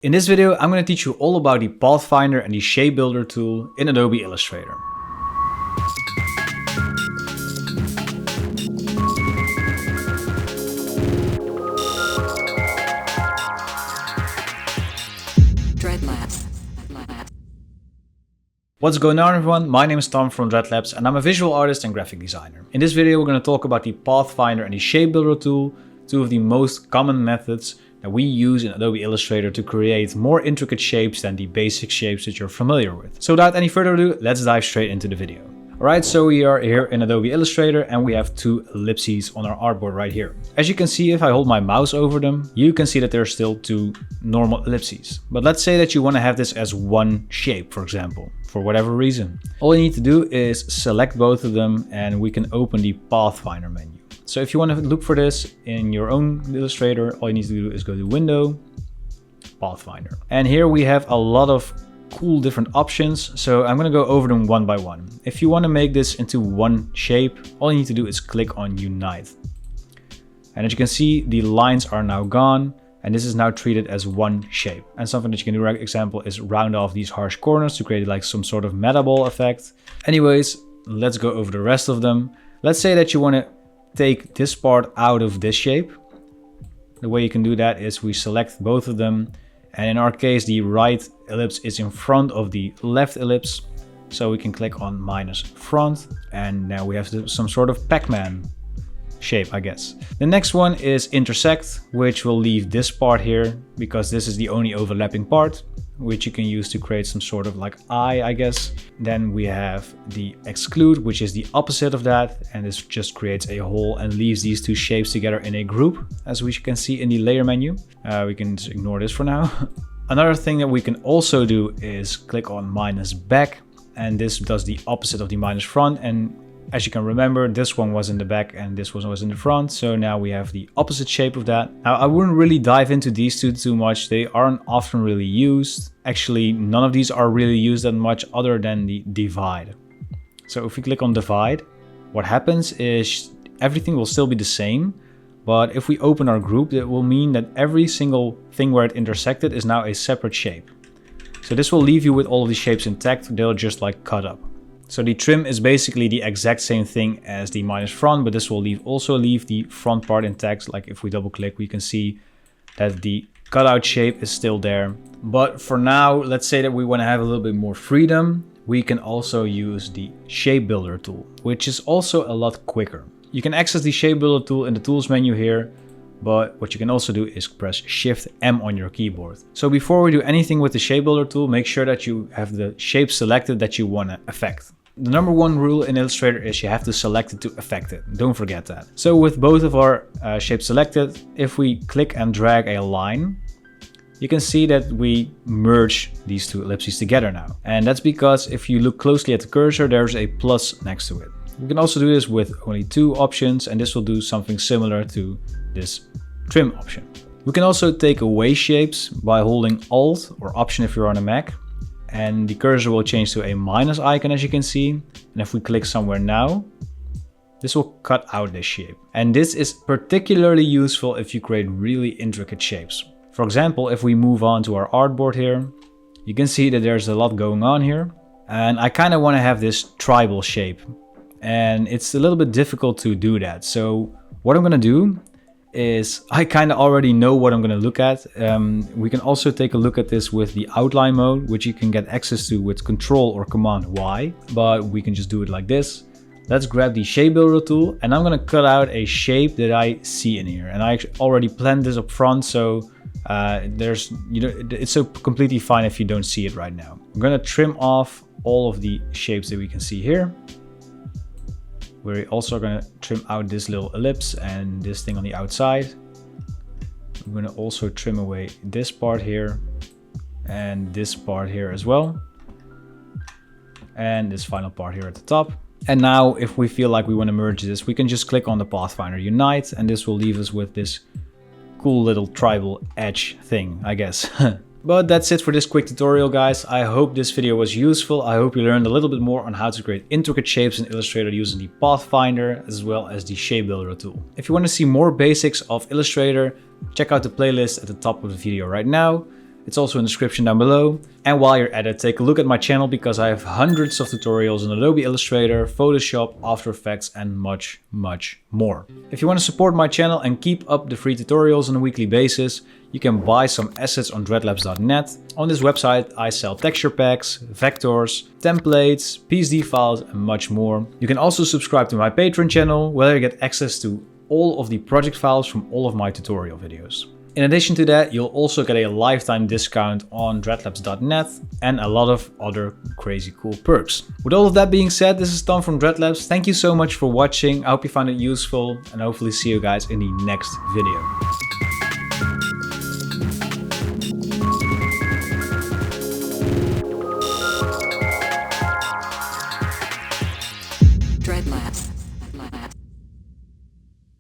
In this video, I'm going to teach you all about the Pathfinder and the Shapebuilder tool in Adobe Illustrator. Dreadlabs. What's going on, everyone? My name is Tom from Dreadlabs and I'm a visual artist and graphic designer. In this video, we're going to talk about the Pathfinder and the Shapebuilder tool, two of the most common methods that we use in Adobe Illustrator to create more intricate shapes than the basic shapes that you're familiar with. So without any further ado, let's dive straight into the video. Alright, so we are here in Adobe Illustrator and we have two ellipses on our artboard right here. As you can see, if I hold my mouse over them, you can see that there are still two normal ellipses. But let's say that you want to have this as one shape, for example, for whatever reason. All you need to do is select both of them and we can open the Pathfinder menu. So if you want to look for this in your own Illustrator, all you need to do is go to Window, Pathfinder. And here we have a lot of cool different options. So I'm going to go over them one by one. If you want to make this into one shape, all you need to do is click on Unite. And as you can see, the lines are now gone. And this is now treated as one shape. And something that you can do, for example, is round off these harsh corners to create like some sort of meta ball effect. Anyways, let's go over the rest of them. Let's say that you want to take this part out of this shape. The way you can do that is we select both of them. And in our case, the right ellipse is in front of the left ellipse. So we can click on minus front. And now we have some sort of Pac-Man shape, I guess. The next one is intersect, which will leave this part here because this is the only overlapping part, which you can use to create some sort of like eye, I guess. Then we have the exclude, which is the opposite of that. And this just creates a hole and leaves these two shapes together in a group, as we can see in the layer menu. We can just ignore this for now. Another thing that we can also do is click on minus back. And this does the opposite of the minus front. And as you can remember, this one was in the back and this one was in the front. So now we have the opposite shape of that. Now, I wouldn't really dive into these two too much. They aren't often really used. Actually, none of these are really used that much other than the divide. So if we click on divide, what happens is everything will still be the same. But if we open our group, that will mean that every single thing where it intersected is now a separate shape. So this will leave you with all of these shapes intact. They'll just like cut up. So the trim is basically the exact same thing as the minus front, but this will also leave the front part intact. Like if we double click, we can see that the cutout shape is still there. But for now, let's say that we want to have a little bit more freedom. We can also use the Shapebuilder tool, which is also a lot quicker. You can access the Shapebuilder tool in the tools menu here, but what you can also do is press Shift M on your keyboard. So before we do anything with the Shapebuilder tool, make sure that you have the shape selected that you want to affect. The number one rule in Illustrator is you have to select it to affect it. Don't forget that. So with both of our shapes selected, if we click and drag a line, you can see that we merge these two ellipses together now. And that's because if you look closely at the cursor, there's a plus next to it. We can also do this with only two options, and this will do something similar to this trim option. We can also take away shapes by holding Alt or Option if you're on a Mac. And the cursor will change to a minus icon, as you can see. And if we click somewhere now, this will cut out this shape. And this is particularly useful if you create really intricate shapes. For example, if we move on to our artboard here, you can see that there's a lot going on here. And I kind of want to have this tribal shape. And it's a little bit difficult to do that. So what I'm going to do is I kind of already know what I'm going to look at. We can also take a look at this with the outline mode, which you can get access to with Control or Command Y, but we can just do it like this. Let's grab the Shapebuilder tool and I'm going to cut out a shape that I see in here. And I already planned this up front, so it's so completely fine if you don't see it right now. I'm going to trim off all of the shapes that we can see here. We're also going to trim out this little ellipse and this thing on the outside. I'm going to also trim away this part here and this part here as well. And this final part here at the top. And now if we feel like we want to merge this, we can just click on the Pathfinder Unite and this will leave us with this cool little tribal edge thing, I guess. But that's it for this quick tutorial, guys. I hope this video was useful. I hope you learned a little bit more on how to create intricate shapes in Illustrator using the Pathfinder as well as the Shapebuilder tool. If you want to see more basics of Illustrator, check out the playlist at the top of the video right now. It's also in the description down below. And while you're at it, take a look at my channel because I have hundreds of tutorials in Adobe Illustrator, Photoshop, After Effects, and much, much more. If you want to support my channel and keep up the free tutorials on a weekly basis, you can buy some assets on dreadlabs.net. On this website, I sell texture packs, vectors, templates, PSD files, and much more. You can also subscribe to my Patreon channel, where you get access to all of the project files from all of my tutorial videos. In addition to that, you'll also get a lifetime discount on dreadlabs.net and a lot of other crazy cool perks. With all of that being said, this is Tom from Dreadlabs. Thank you so much for watching. I hope you found it useful and hopefully see you guys in the next video.